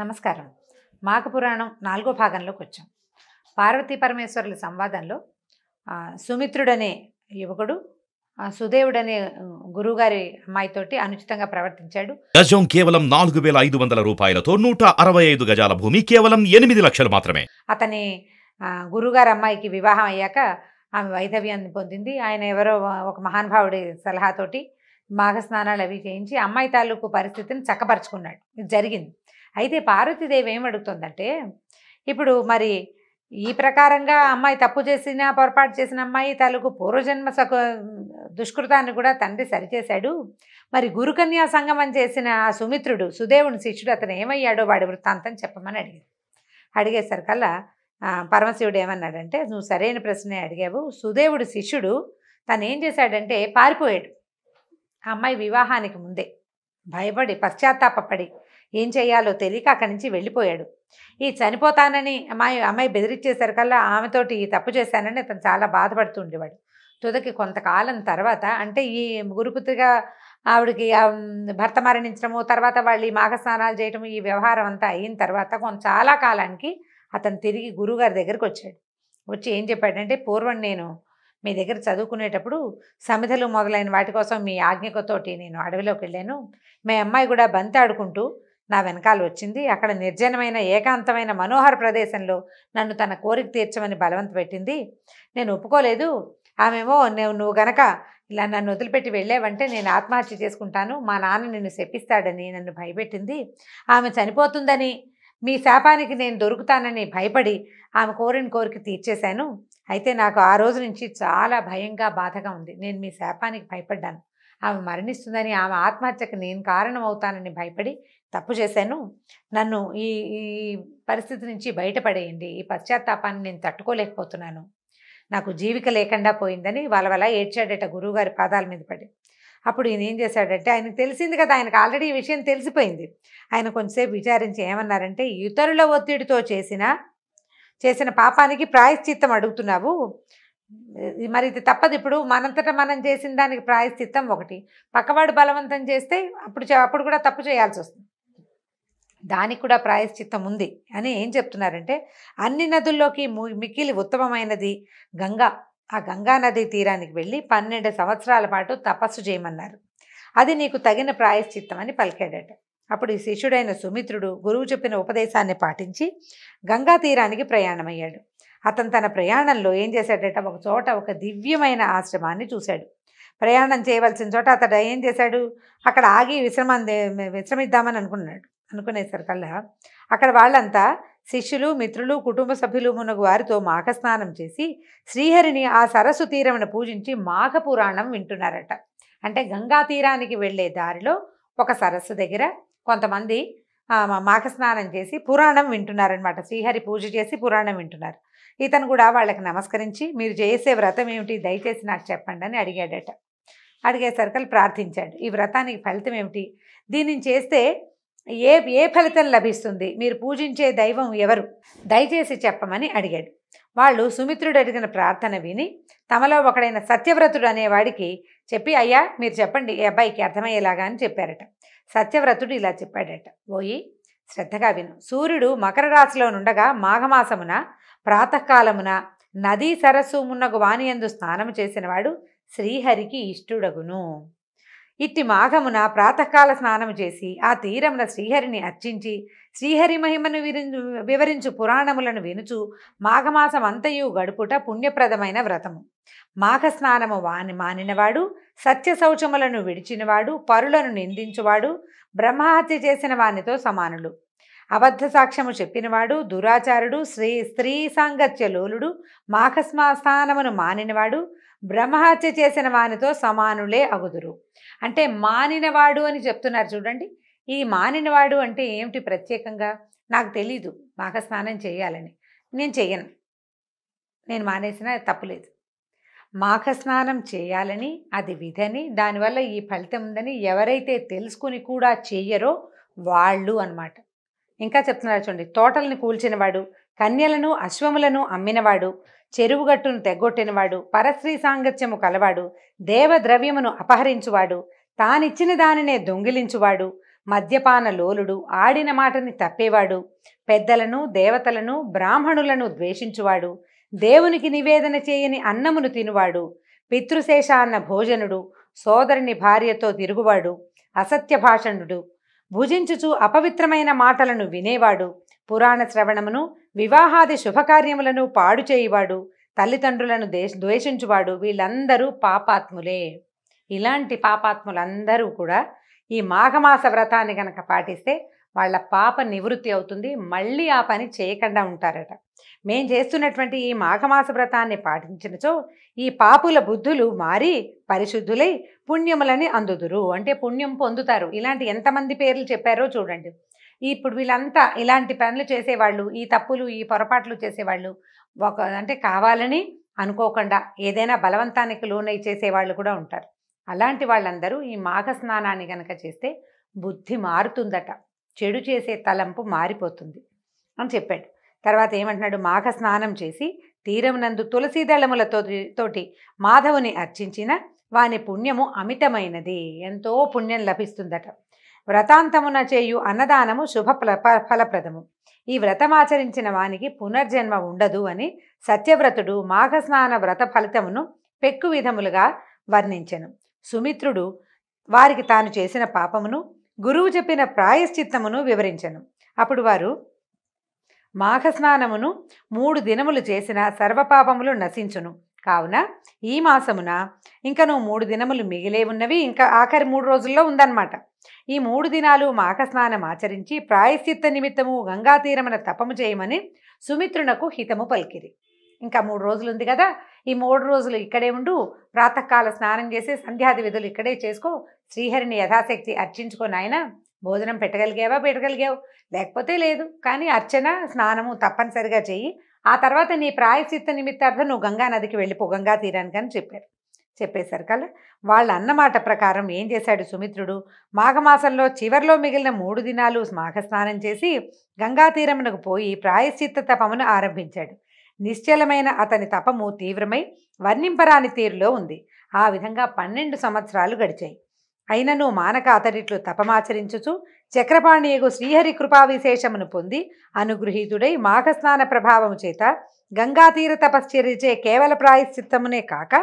నమస్కారం. మాఘ పురాణం 4వ భాగంలోకి వచ్చాం. పార్వతీ పరమేశ్వరుల సంవాదంలో సుమిత్రుడనే యువకుడు సుదేవుడనే గురువుగారి అమ్మాయితోటి అనుచితంగా ప్రవర్తించాడు. గజం కేవలం 4500 రూపాయలతో 165 గజాల భూమి కేవలం 8 లక్షలు మాత్రమే. అతని గురువుగారి అమ్మాయికి వివాహం అయ్యాక ఆమె వైధవ్యాన్ని పొందింది. ఆయన ఎవరో ఒక మహానుభావుడి సలహాతోటి మాఘ స్నానాలు అవి చేయించి అమ్మాయి తాలూకు పరిస్థితిని చక్కపరుచుకున్నాడు. ఇది జరిగింది. అయితే పార్వతీదేవి ఏమడుగుతుందంటే, ఇప్పుడు మరి ఈ ప్రకారంగా అమ్మాయి తప్పు చేసిన పొరపాటు చేసిన అమ్మాయి తాలూకు పూర్వజన్మ దుష్కృతాన్ని కూడా తండ్రి సరిచేశాడు. మరి గురుకన్యా సంగమం చేసిన ఆ సుమిత్రుడు సుదేవుని శిష్యుడు అతను ఏమయ్యాడో వాడి వృత్తాంతం చెప్పమని అడిగేసరికల్లా పరమశివుడు ఏమన్నాడంటే, నువ్వు సరైన ప్రశ్నే అడిగావు. సుదేవుడు శిష్యుడు తను ఏం చేశాడంటే పారిపోయాడు. ఆ అమ్మాయి వివాహానికి ముందే భయపడి పశ్చాత్తాపడి ఏం చేయాలో తెలియక అక్కడి నుంచి వెళ్ళిపోయాడు. ఈ చనిపోతానని అమ్మాయి బెదిరించేసరికల్లా ఆమెతోటి తప్పు చేశానని అతను చాలా బాధపడుతూ ఉండేవాడు. తుదకి కొంతకాలం తర్వాత, అంటే ఈ గురుపుత్రిగా ఆవిడకి భర్త మరణించడము, తర్వాత వాళ్ళు ఈ మాఘస్నానాలు చేయటము, ఈ వ్యవహారం అంతా అయిన తర్వాత చాలా కాలానికి అతను తిరిగి గురువుగారి దగ్గరికి వచ్చాడు. వచ్చి ఏం చెప్పాడంటే, పూర్వం నేను మీ దగ్గర చదువుకునేటప్పుడు సమిధలు మొదలైన వాటి కోసం మీ ఆజ్ఞతోటి నేను అడవిలోకి వెళ్ళాను. మీ అమ్మాయి కూడా బంతి ఆడుకుంటూ నా వెనకాల వచ్చింది. అక్కడ నిర్జనమైన ఏకాంతమైన మనోహర ప్రదేశంలో నన్ను తన కోరిక తీర్చమని బలవంత పెట్టింది. నేను ఒప్పుకోలేదు. ఆమెమో నువ్వు గనక ఇలా నన్ను వదిలిపెట్టి వెళ్ళావంటే నేను ఆత్మహత్య చేసుకుంటాను, మా నాన్న నిన్ను శపిస్తాడని నన్ను భయపెట్టింది. ఆమె చనిపోతుందని, మీ శాపానికి నేను దొరుకుతానని భయపడి ఆమె కోరిన కోరిక తీర్చేశాను. అయితే నాకు ఆ రోజు నుంచి చాలా భయంగా బాధగా ఉంది. నేను మీ శాపానికి భయపడ్డాను. ఆమె మరణిస్తుందని, ఆమె ఆత్మహత్యకు నేను కారణం అవుతానని భయపడి తప్పు చేశాను. నన్ను ఈ ఈ పరిస్థితి నుంచి బయటపడేయండి. ఈ పశ్చాత్తాపాన్ని నేను తట్టుకోలేకపోతున్నాను. నాకు జీవిక లేకుండా పోయిందని వలవల ఏడ్చాడట గురువుగారి పాదాల మీద పడి. అప్పుడు ఈయన ఏం చేశాడంటే, ఆయనకు తెలిసింది కదా, ఆయనకు ఆల్రెడీ ఈ విషయం తెలిసిపోయింది. ఆయన కొంచెంసేపు విచారించి ఏమన్నారంటే, ఇతరుల ఒత్తిడితో చేసిన పాపానికి ప్రాయశ్చిత్తం అడుగుతున్నావు. మరి ఇది తప్పదు. ఇప్పుడు మనంతటా మనం చేసిన దానికి ప్రాయశ్చిత్తం ఒకటి, పక్కవాడు బలవంతం చేస్తే అప్పుడు కూడా తప్పు చేయాల్సి వస్తుంది. దానికి కూడా ప్రాయశ్చిత్తం ఉంది అని ఏం చెప్తున్నారంటే, అన్ని నదుల్లోకి మిక్కిలి ఉత్తమమైనది గంగా. ఆ గంగా నది తీరానికి వెళ్ళి 12 సంవత్సరాల పాటు తపస్సు చేయమన్నారు. అది నీకు తగిన ప్రాయశ్చిత్తం అని పలికాడట. అప్పుడు ఈ శిష్యుడైన సుమిత్రుడు గురువు చెప్పిన ఉపదేశాన్ని పాటించి గంగా తీరానికి ప్రయాణమయ్యాడు. అతను తన ప్రయాణంలో ఏం చేశాడట, ఒక చోట ఒక దివ్యమైన ఆశ్రమాన్ని చూశాడు. ప్రయాణం చేయవలసిన చోట అతడు ఏం చేశాడు, అక్కడ ఆగి విశ్రమిద్దామని అనుకునేసరికల్లా అక్కడ వాళ్ళంతా శిష్యులు, మిత్రులు, కుటుంబ సభ్యులు మునగు వారితో మాఘస్నానం చేసి శ్రీహరిని ఆ సరస్సు తీరమును పూజించి మాఘ పురాణం వింటున్నారట. అంటే గంగా తీరానికి వెళ్ళే దారిలో ఒక సరస్సు దగ్గర కొంతమంది మాఘస్నానం చేసి పురాణం వింటున్నారనమాట. శ్రీహరి పూజ చేసి పురాణం వింటున్నారు. ఇతను కూడా వాళ్ళకి నమస్కరించి, మీరు చేసే వ్రతం ఏమిటి, దయచేసి నాకు చెప్పండి అని అడిగాడట. అడిగేసరికి ప్రార్థించాడు. ఈ వ్రతానికి ఫలితం ఏమిటి, దీనిని చేస్తే ఏ ఫలితం లభిస్తుంది, మీరు పూజించే దైవం ఎవరు, దయచేసి చెప్పమని అడిగాడు. వాళ్ళు సుమిత్రుడు అడిగిన ప్రార్థన విని తమలో ఒకడైన సత్యవ్రతుడు అనేవాడికి చెప్పి, అయ్యా మీరు చెప్పండి ఈ అబ్బాయికి అర్థమయ్యేలాగా అని చెప్పారట. సత్యవ్రతుడు ఇలా చెప్పాడట, ఓయి శ్రద్ధగా విను. సూర్యుడు మకర రాశిలో నుండగా మాఘమాసమున ప్రాతకాలమున నదీ సరస్సు మున్నగు వానియందు స్నానము చేసినవాడు శ్రీహరికి ఇష్టుడగును. ఇట్టి మాఘమున ప్రాతకాల స్నానము చేసి ఆ తీరమున శ్రీహరిని అర్చించి శ్రీహరి మహిమను వివరించు పురాణములను వినుచు మాఘమాసం అంతయు గడుపుట పుణ్యప్రదమైన వ్రతము. మాఘస్నానము మానినవాడు, సత్య శౌచములను విడిచినవాడు, పరులను నిందించువాడు, బ్రహ్మహత్య చేసిన వానితో సమానులు. అబద్ధ సాక్ష్యము చెప్పినవాడు, దురాచారుడు, స్త్రీ సాంగత్య లోలుడు, మాఘస్నానమును మానినవాడు, బ్రహ్మహత్య చేసిన వానితో సమానులే అగుదురు. అంటే మానినవాడు అని చెప్తున్నారు చూడండి. ఈ మానినవాడు అంటే ఏమిటి ప్రత్యేకంగా నాకు తెలీదు. మాఘస్నానం చేయాలని నేను చెయ్యను, నేను మానేసినా తప్పులేదు. మాఘస్నానం చేయాలని, అది విధని, దానివల్ల ఈ ఫలితం ఉందని ఎవరైతే తెలుసుకుని కూడా చెయ్యరో వాళ్ళు అన్నమాట. ఇంకా చెప్తున్నారు చూడండి, తోటలను కూల్చినవాడు, కన్యలను అశ్వములను అమ్మినవాడు, చెరువుగట్టును తెగ్గొట్టినవాడు, పరస్త్రీ సాంగత్యము కలవాడు, దేవద్రవ్యమును అపహరించువాడు, తానిచ్చిన దానినే దొంగిలించువాడు, మద్యపాన లోలుడు, ఆడిన మాటని తప్పేవాడు, పెద్దలను దేవతలను బ్రాహ్మణులను ద్వేషించువాడు, దేవునికి నివేదన చేయని అన్నమును తినువాడు, పితృశేషాన్న భోజనుడు, సోదరుని భార్యతో తిరుగువాడు, అసత్య భాషణుడు, భుజించుచు అపవిత్రమైన మాటలను వినేవాడు, పురాణ శ్రవణమును వివాహాది శుభకార్యములను పాడు చేయువాడు, తల్లిదండ్రులను ద్వేషించువాడు, వీళ్ళందరూ పాపాత్ములే. ఇలాంటి పాపాత్ములందరూ కూడా ఈ మాఘమాస వ్రతాన్ని గనక పాటిస్తే వాళ్ళ పాప నివృత్తి అవుతుంది, మళ్ళీ ఆ పని చేయకుండా ఉంటారట. మేం చేస్తున్నటువంటి ఈ మాఘమాస వ్రతాన్ని పాటించినచో ఈ పాపుల బుద్ధులు మారి పరిశుద్ధులై పుణ్యములని అందుదురు, అంటే పుణ్యం పొందుతారు. ఇలాంటి ఎంతమంది పేర్లు చెప్పారో చూడండి. ఇప్పుడు వీళ్ళంతా ఇలాంటి పనులు చేసేవాళ్ళు, ఈ తప్పులు ఈ పొరపాట్లు చేసేవాళ్ళు, అంటే కావాలని అనుకోకుండా ఏదైనా బలవంతానికి లోనై చేసేవాళ్ళు కూడా ఉంటారు. అలాంటి వాళ్ళందరూ ఈ మాఘ స్నానాన్ని గనక చేస్తే బుద్ధి మారుతుందట, చెడు చేసే తలంపు మారిపోతుంది అని చెప్పాడు. తర్వాత ఏమంటున్నాడు, మాఘ స్నానం చేసి తీరమునందు తులసీ దళములతోటి మాధవుని అర్చించిన వాని పుణ్యము అమితమైనది, ఎంతో పుణ్యం లభిస్తుందట. వ్రతాంతమున చేయు అన్నదానము శుభ ఫలప్రదము, ఈ వ్రతమాచరించిన వానికి పునర్జన్మ ఉండదు అని సత్యవ్రతుడు మాఘస్నాన వ్రత ఫలితమును పెక్కు విధములుగా వర్ణించెను. సుమిత్రుడు వారికి తాను చేసిన పాపమును గురువు చెప్పిన ప్రాయశ్చిత్తమును వివరించెను. అప్పుడు వారు మాఘస్నానమును 3 దినములు చేసిన సర్వపాపములు నశించును, కావున ఈ మాసమున ఇంకను 3 దినములు మిగిలే ఉన్నవి, ఇంకా ఆఖరి 3 రోజుల్లో ఉందన్నమాట. ఈ 3 దినాలు మాఘస్నానం ఆచరించి ప్రాయశ్చిత్త నిమిత్తము గంగా తీరమున తపము చేయమని సుమిత్రునకు హితము పలికిరి. ఇంకా 3 రోజులు ఉంది కదా, ఈ 3 రోజులు ఇక్కడే ఉండు, ప్రాతకాల స్నానం చేసి సంధ్యాది విధులు ఇక్కడే చేసుకో, శ్రీహరిని యథాశక్తి అర్చించుకో నాయన. భోజనం పెట్టగలిగావు, లేకపోతే లేదు, కానీ అర్చన స్నానము తప్పనిసరిగా చెయ్యి. ఆ తర్వాత నీ ప్రాయశ్చిత్త నిమిత్తార్థం నువ్వు గంగా నదికి వెళ్ళిపో, గంగా తీరానికి అని చెప్పేశారు కదా. వాళ్ళ అన్నమాట ప్రకారం ఏం చేశాడు సుమిత్రుడు, మాఘమాసంలో చివరిలో మిగిలిన 3 దినాలు మాఘస్నానం చేసి గంగా తీరమునకు పోయి ప్రాయశ్చిత్త తపమును ఆరంభించాడు. నిశ్చలమైన అతని తపము తీవ్రమై వర్ణింపరాని తీరులో ఉంది. ఆ విధంగా 12 సంవత్సరాలు గడిచాయి. అయినను మానక అతడిట్లు తపమాచరించుచు చక్రపాణియగు శ్రీహరి కృపా విశేషమును పొంది అనుగృహీతుడై మాఘస్నాన ప్రభావము చేత గంగాతీర తపశ్చర్యచే కేవల ప్రాయశ్చిత్తమునే కాక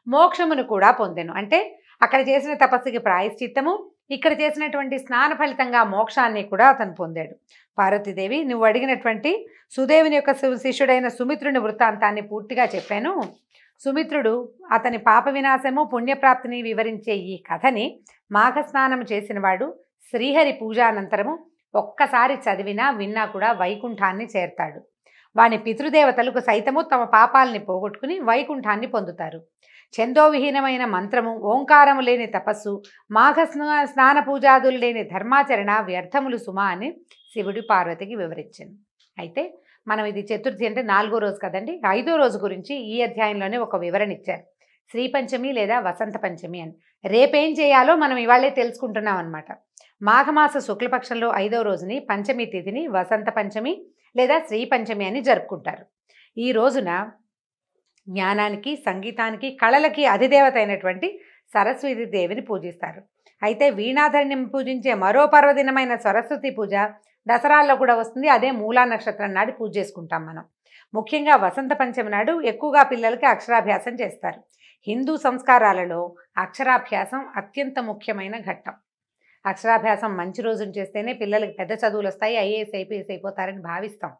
మోక్షమును కూడా పొందెను. అంటే అక్కడ చేసిన తపస్సుకి ప్రాయశ్చిత్తము, ఇక్కడ చేసినటువంటి స్నాన ఫలితంగా మోక్షాన్ని కూడా అతను పొందాడు. పార్వతీదేవి, నువ్వు అడిగినటువంటి సుదేవుని యొక్క శిష్యుడైన సుమిత్రుని వృత్తాంతాన్ని పూర్తిగా చెప్పాను. సుమిత్రుడు అతని పాప వినాశము పుణ్యప్రాప్తిని వివరించే ఈ కథని మాఘస్నానం చేసినవాడు శ్రీహరి పూజానంతరము ఒక్కసారి చదివినా విన్నా కూడా వైకుంఠాన్ని చేరతాడు. వాని పితృదేవతలకు సైతము తమ పాపాలని పోగొట్టుకుని వైకుంఠాన్ని పొందుతారు. ఛందోవిహీనమైన మంత్రము, ఓంకారము లేని తపస్సు, మాఘ స్నాన పూజాదులు లేని ధర్మాచరణ వ్యర్థములు సుమా అని శివుడి పార్వతికి వివరించాను. అయితే మనం ఇది చతుర్థి అంటే 4వ రోజు కదండి, 5వ రోజు గురించి ఈ అధ్యాయంలోనే ఒక వివరణ ఇచ్చారు. శ్రీపంచమి లేదా వసంత పంచమి అని. రేపేం చేయాలో మనం ఇవాళే తెలుసుకుంటున్నాం అనమాట. మాఘమాస శుక్లపక్షంలో 5వ రోజుని పంచమి తిథిని వసంత పంచమి లేదా శ్రీపంచమి అని జరుపుకుంటారు. ఈ రోజున జ్ఞానానికి, సంగీతానికి, కళలకి అధిదేవత అయినటువంటి సరస్వతి దేవిని పూజిస్తారు. అయితే వీణాధరిని పూజించే మరో పర్వదినమైన సరస్వతి పూజ దసరాల్లో కూడా వస్తుంది. అదే మూలా నక్షత్రం నాడు పూజ చేసుకుంటాం మనం. ముఖ్యంగా వసంత పంచమి నాడు ఎక్కువగా పిల్లలకి అక్షరాభ్యాసం చేస్తారు. హిందూ సంస్కారాలలో అక్షరాభ్యాసం అత్యంత ముఖ్యమైన ఘట్టం. అక్షరాభ్యాసం మంచి రోజున చేస్తేనే పిల్లలకి పెద్ద చదువులు వస్తాయి, ఐఏఎస్ ఐపీఎస్ అయిపోతారని భావిస్తాం.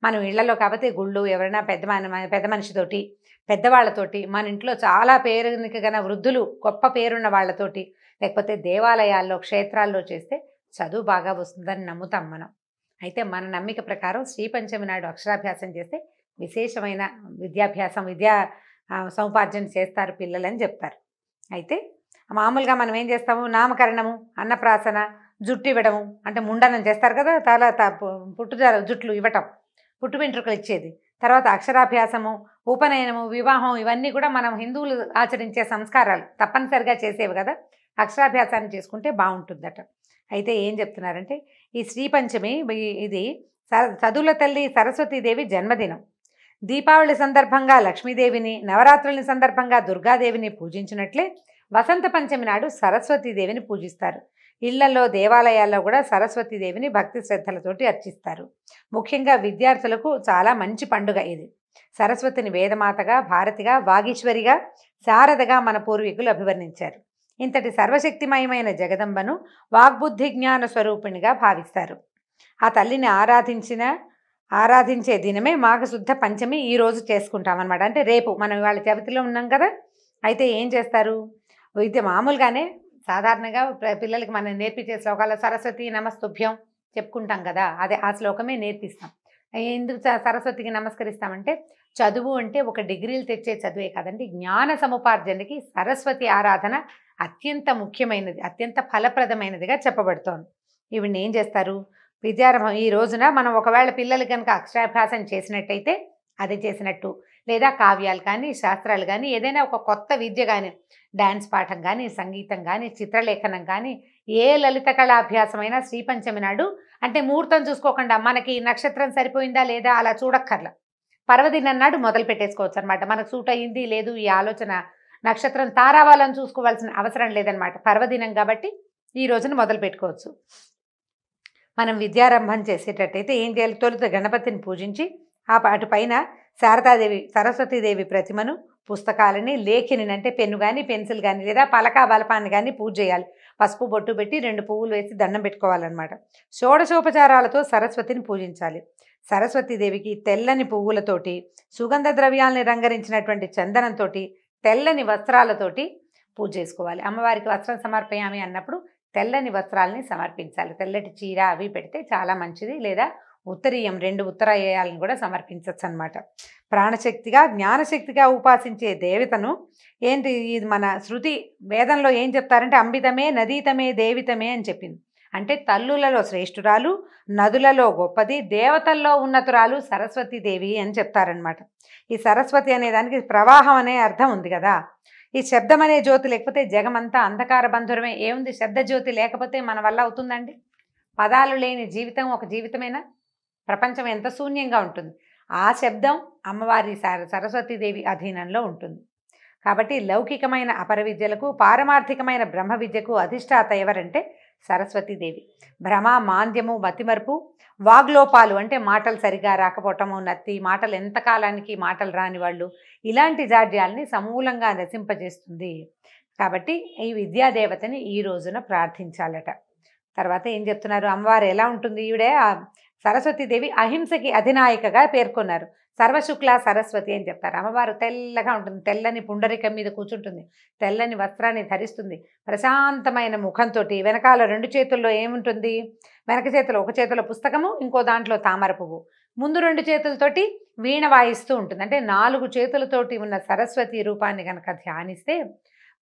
మనం ఇళ్లలో కాబట్టి గుళ్ళు, ఎవరైనా పెద్ద మనిషితోటి, పెద్దవాళ్లతోటి, మన ఇంట్లో చాలా పేరునికి గల వృద్ధులు, గొప్ప పేరున్న వాళ్ళతోటి, లేకపోతే దేవాలయాల్లో, క్షేత్రాల్లో చేస్తే చదువు బాగా వస్తుందని నమ్ముతాం మనం. అయితే మన నమ్మిక ప్రకారం శ్రీపంచమి నాడు అక్షరాభ్యాసం చేస్తే విశేషమైన విద్యా సముపార్జన చేస్తారు పిల్లలని చెప్తారు. అయితే మామూలుగా మనం ఏం చేస్తాము, నామకరణము, అన్నప్రాసన, జుట్టు ఇవ్వడము, అంటే ముండనం చేస్తారు కదా, జుట్లు ఇవ్వటం, పుట్టు వెంట్రుకలు ఇచ్చేది, తర్వాత అక్షరాభ్యాసము, ఉపనయనము, వివాహం, ఇవన్నీ కూడా మనం హిందువులు ఆచరించే సంస్కారాలు, తప్పనిసరిగా చేసేవి కదా. అక్షరాభ్యాసాన్ని చేసుకుంటే బాగుంటుందట. అయితే ఏం చెప్తున్నారంటే, ఈ శ్రీపంచమి ఇది చదువుల తల్లి సరస్వతీదేవి జన్మదినం. దీపావళి సందర్భంగా లక్ష్మీదేవిని, నవరాత్రుల సందర్భంగా దుర్గాదేవిని పూజించినట్లే వసంత పంచమి నాడు సరస్వతీదేవిని పూజిస్తారు. ఇళ్లలో దేవాలయాల్లో కూడా సరస్వతీదేవిని భక్తి శ్రద్ధలతోటి అర్చిస్తారు. ముఖ్యంగా విద్యార్థులకు చాలా మంచి పండుగ ఇది. సరస్వతిని వేదమాతగా, భారతిగా, వాగీశ్వరిగా, శారదగా మన పూర్వీకులు అభివర్ణించారు. ఇంతటి సర్వశక్తిమయమైన జగదంబను వాగ్బుద్ధి జ్ఞాన స్వరూపిణిగా భావిస్తారు. ఆ తల్లిని ఆరాధించే దినమే మాఘశుద్ధ పంచమి ఈ రోజు చేసుకుంటాం అనమాట. అంటే రేపు మనం ఇవాళ చవితిలో ఉన్నాం కదా. అయితే ఏం చేస్తారు, విద్య మామూలుగానే సాధారణంగా పిల్లలకి మనం నేర్పించే శ్లోకాల సరస్వతి నమస్తుభ్యం చెప్పుకుంటాం కదా, అదే ఆ శ్లోకమే నేర్పిస్తాం. ఎందుకు సరస్వతికి నమస్కరిస్తామంటే, చదువు అంటే ఒక డిగ్రీలు తెచ్చే చదువే కాదండి, జ్ఞాన సముపార్జనకి సరస్వతి ఆరాధన అత్యంత ముఖ్యమైనది, అత్యంత ఫలప్రదమైనదిగా చెప్పబడుతోంది. ఈవిడ్ని ఏం చేస్తారు, విద్యారంభం ఈ రోజున మనం ఒకవేళ పిల్లలు కనుక అక్షరాభ్యాసం చేసినట్టయితే అది చేసినట్టు, లేదా కావ్యాలు కానీ శాస్త్రాలు కానీ ఏదైనా ఒక కొత్త విద్య కానీ, డ్యాన్స్ పాఠం కానీ, సంగీతం కానీ, చిత్రలేఖనం కానీ, ఏ లలిత కళాభ్యాసమైనా శ్రీపంచమి నాడు, అంటే ముహూర్తం చూసుకోకుండా మనకి నక్షత్రం సరిపోయిందా లేదా అలా చూడక్కర్లా, పర్వదినం నాడు మొదలు పెట్టేసుకోవచ్చు అనమాట. మనకు సూట్ అయ్యింది లేదు ఈ ఆలోచన, నక్షత్రం తారావాలని చూసుకోవాల్సిన అవసరం లేదనమాట. పర్వదినం కాబట్టి ఈ రోజున మొదలు పెట్టుకోవచ్చు. మనం విద్యారంభం చేసేటట్టయితే ఏం చేయాలి, తొలుత గణపతిని పూజించి అటుపైన శారదాదేవి సరస్వతీదేవి ప్రతిమను, పుస్తకాలని, లేఖిని అంటే పెన్ను కానీ పెన్సిల్ కానీ లేదా పలకా బలపాన్ని కానీ పూజ చేయాలి. పసుపు బొట్టు పెట్టి 2 పువ్వులు వేసి దండం పెట్టుకోవాలన్నమాట. షోడశోపచారాలతో సరస్వతిని పూజించాలి. సరస్వతీదేవికి తెల్లని పువ్వులతోటి, సుగంధ ద్రవ్యాలని రంగరించినటువంటి చందనంతో, తెల్లని వస్త్రాలతోటి పూజ చేసుకోవాలి. అమ్మవారికి వస్త్రం సమర్పయామి అన్నప్పుడు తెల్లని వస్త్రాలని సమర్పించాలి. తెల్లటి చీర అవి పెడితే చాలా మంచిది. లేదా ఉత్తరీయం 2 ఉత్తరాయాలను కూడా సమర్పించవచ్చు అనమాట. ప్రాణశక్తిగా, జ్ఞానశక్తిగా ఉపాసించే దేవతను ఏంటి, ఇది మన శృతి వేదంలో ఏం చెప్తారంటే అంబితమే నదీతమే దేవితమే అని చెప్పింది. అంటే తల్లులలో శ్రేష్ఠురాలు, నదులలో గొప్పది, దేవతల్లో ఉన్నతురాలు సరస్వతీదేవి అని చెప్తారనమాట. ఈ సరస్వతి అనే దానికి ప్రవాహం అనే అర్థం ఉంది కదా. ఈ శబ్దం అనే జ్యోతి లేకపోతే జగమంతా అంధకార బంధురమే. ఏముంది, శబ్ద జ్యోతి లేకపోతే మన వల్ల అవుతుందండి? పదాలు లేని జీవితం ఒక జీవితమేనా? ప్రపంచం ఎంత శూన్యంగా ఉంటుంది. ఆ శబ్దం అమ్మవారి సరస్వతీదేవి అధీనంలో ఉంటుంది. కాబట్టి లౌకికమైన అపర విద్యలకు, పారమార్థికమైన బ్రహ్మ విద్యకు అధిష్టాత ఎవరంటే సరస్వతీదేవి. భ్రమ, మాంద్యము, మతిమరుపు, వాగ్లోపాలు అంటే మాటలు సరిగా రాకపోవటము, నత్తి మాటలు, ఎంతకాలానికి మాటలు రాని వాళ్ళు, ఇలాంటి జాడ్యాల్ని సమూలంగా నశింపజేస్తుంది. కాబట్టి ఈ విద్యాదేవతని ఈ రోజున ప్రార్థించాలట. తర్వాత ఏం చెప్తున్నారు, అమ్మవారు ఎలా ఉంటుంది, ఈవిడే సరస్వతీదేవి అహింసకి అధినాయికగా పేర్కొన్నారు. సర్వశుక్ల సరస్వతి అని చెప్తారు. అమ్మవారు తెల్లగా ఉంటుంది, తెల్లని పుండరికం మీద కూర్చుంటుంది, తెల్లని వస్త్రాన్ని ధరిస్తుంది, ప్రశాంతమైన ముఖంతో, వెనకాల 2 చేతుల్లో ఏముంటుంది, వెనక చేతిలో ఒక చేతిలో పుస్తకము, ఇంకో దాంట్లో తామర పువ్వు, ముందు 2 చేతులతోటి వీణ వాయిస్తూ ఉంటుంది. అంటే 4 చేతులతోటి ఉన్న సరస్వతి రూపాన్ని కనుక ధ్యానిస్తే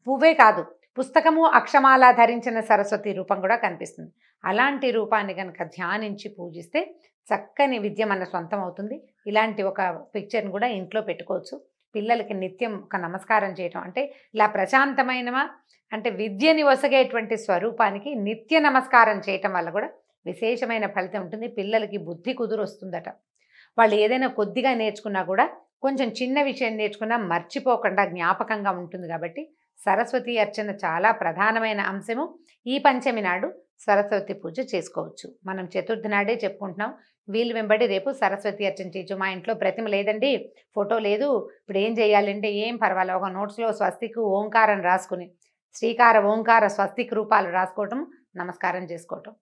పువ్వే కాదు, పుస్తకము, అక్షమాల ధరించిన సరస్వతి రూపం కూడా కనిపిస్తుంది. అలాంటి రూపాన్ని కనుక ధ్యానించి పూజిస్తే చక్కని విద్య మన సొంతం అవుతుంది. ఇలాంటి ఒక పిక్చర్ని కూడా ఇంట్లో పెట్టుకోవచ్చు. పిల్లలకి నిత్యం ఒక నమస్కారం చేయటం అంటే ఇలా ప్రశాంతమైన అంటే విద్యని వసగేటువంటి స్వరూపానికి నిత్య నమస్కారం చేయటం వల్ల కూడా విశేషమైన ఫలితం ఉంటుంది. పిల్లలకి బుద్ధి కుదురు వస్తుందట. వాళ్ళు ఏదైనా కొద్దిగా నేర్చుకున్నా కూడా కొంచెం చిన్న విషయం నేర్చుకున్నా మర్చిపోకుండా జ్ఞాపకంగా ఉంటుంది. కాబట్టి సరస్వతి అర్చన చాలా ప్రధానమైన అంశము. ఈ పంచమి నాడు సరస్వతి పూజ చేసుకోవచ్చు. మనం చతుర్థి నాడే చెప్పుకుంటున్నాం. వీలు వెంబడి రేపు సరస్వతి అర్చన చేయొచ్చు. మా ఇంట్లో ప్రతిమ లేదండి, ఫోటో లేదు, ఇప్పుడు ఏం చేయాలంటే ఏం పర్వాలేదు, ఒక నోట్స్లో స్వస్తిక్ ఓంకారం రాసుకుని శ్రీకార ఓంకార స్వస్తిక్ రూపాలు రాసుకోవటం, నమస్కారం చేసుకోవటం,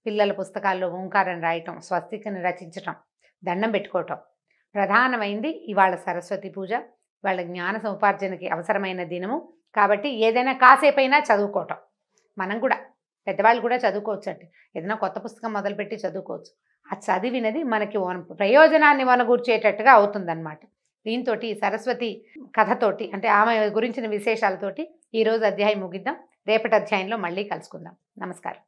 పిల్లల పుస్తకాల్లో ఓంకారం రాయటం, స్వస్తిక్ని రచించటం, దండం పెట్టుకోవటం ప్రధానమైంది. ఇవాళ సరస్వతి పూజ, వాళ్ళ జ్ఞాన సముపార్జనకి అవసరమైన దినము. కాబట్టి ఏదైనా కాసేపైనా చదువుకోవటం, మనం కూడా పెద్దవాళ్ళు కూడా చదువుకోవచ్చు అండి. ఏదైనా కొత్త పుస్తకం మొదలుపెట్టి చదువుకోవచ్చు. ఆ చదివినది మనకి ప్రయోజనాన్ని వనగూర్చేటట్టుగా అవుతుందన్నమాట. దీంతో సరస్వతి కథతోటి అంటే ఆమె గురించిన విశేషాలతోటి ఈరోజు అధ్యాయం ముగిద్దాం. రేపటి అధ్యాయంలో మళ్ళీ కలుసుకుందాం. నమస్కారం.